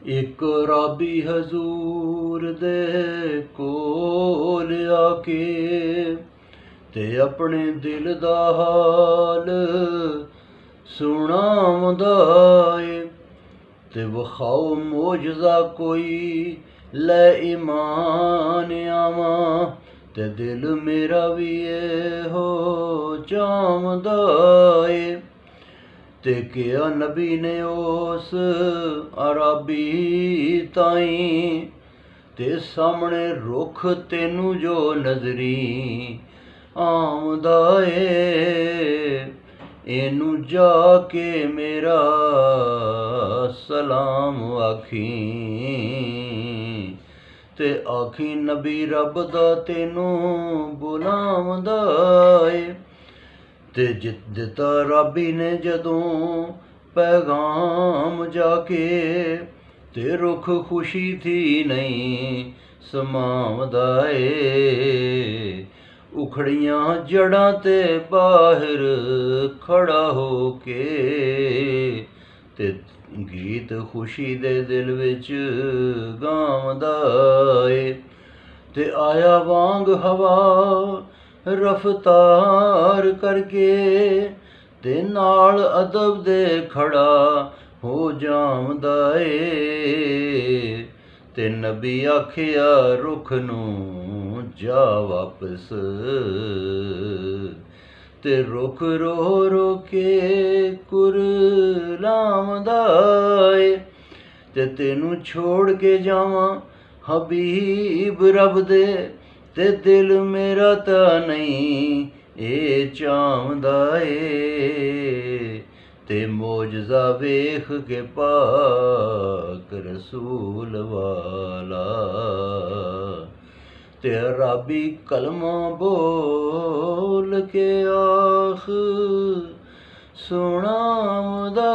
ਇੱਕ ਰਾਬੀ ਹਜ਼ੂਰ ਦੇ ਕੋਲ ਆ ਕੇ ਤੇ ਆਪਣੇ ਦਿਲ ਦਾ ਹਾਲ ਸੁਣਾਉਂਦਾ ਏ ਤੇ ਵਿਖਾਓ ਮੋਜਜ਼ਾ ਕੋਈ ਲੈ ਈਮਾਨ ਆਵਾਂ ਤੇ ਦਿਲ ਮੇਰਾ ਵੀ ਇਹੋ ਚਾਹੁੰਦਾ ਏ ਤੇ ਕਿਹਾ ਨਬੀ ਨੇ ਉਸ ਅਰਾਬੀ ਤਾਈਂ ਤੇ ਸਾਹਮਣੇ ਰੁੱਖ ਤੈਨੂੰ ਜੋ ਨਜ਼ਰੀ ਆਉਂਦਾ ਏ ਇਹਨੂੰ ਜਾ ਕੇ ਮੇਰਾ ਸਲਾਮ ਆਖੀ ਤੇ ਆਖੀ ਨਬੀ ਰੱਬ ਦਾ ਤੈਨੂੰ ਬੁਲਾਉਂਦਾ ਏ ਤੇ ਦਿੱਤਾ ਰਾਬੀ ਨੇ ਜਦੋਂ ਪੈਗਾਮ ਜਾ ਕੇ ਤੇ ਰੁੱਖ ਖੁਸ਼ੀ ਥੀ ਨਹੀਂ ਸਮਾਉਂਦਾ ਏ ਉਖੜੀਆਂ ਜੜਾਂ ਤੇ ਬਾਹਰ ਖੜਾ ਹੋ ਕੇ ਤੇ ਗੀਤ ਖੁਸ਼ੀ ਦੇ ਦਿਲ ਵਿੱਚ ਗਾਉਂਦਾ ਏ ਤੇ ਆਇਆ ਵਾਂਗ ਹਵਾ ਰਫਤਾਰ ਕਰਕੇ ਤੇ ਨਾਲ ਅਦਬ ਦੇ ਖੜਾ ਹੋ ਜਾਵਦਾ ਏ ਤੇ ਨਬੀ ਆਖਿਆ ਰੁੱਖ ਨੂੰ ਜਾ ਵਾਪਸ ਤੇ ਰੁੱਖ ਰੋ ਰੋ ਕੇ ਕੁਰਲਾਉਂਦਾ ਏ ਤੇ ਤੈਨੂੰ ਛੋੜ ਕੇ ਜਾਵਾਂ ਹਬੀਬ ਰੱਬ ਦੇ ਤੇ ਦਿਲ ਮੇਰਾ ਤਾਂ ਨਹੀਂ ਇਹ ਚਾਹੁੰਦਾ ਏ ਤੇ ਮੋਜਜ਼ਾ ਵੇਖ ਕੇ ਪਾਕ ਰਸੂਲ ਵਾਲਾ ਤੇ ਰਾਬੀ ਕਲਮਾ ਬੋਲ ਕੇ ਆਖ ਸੁਣਾਉਂਦਾ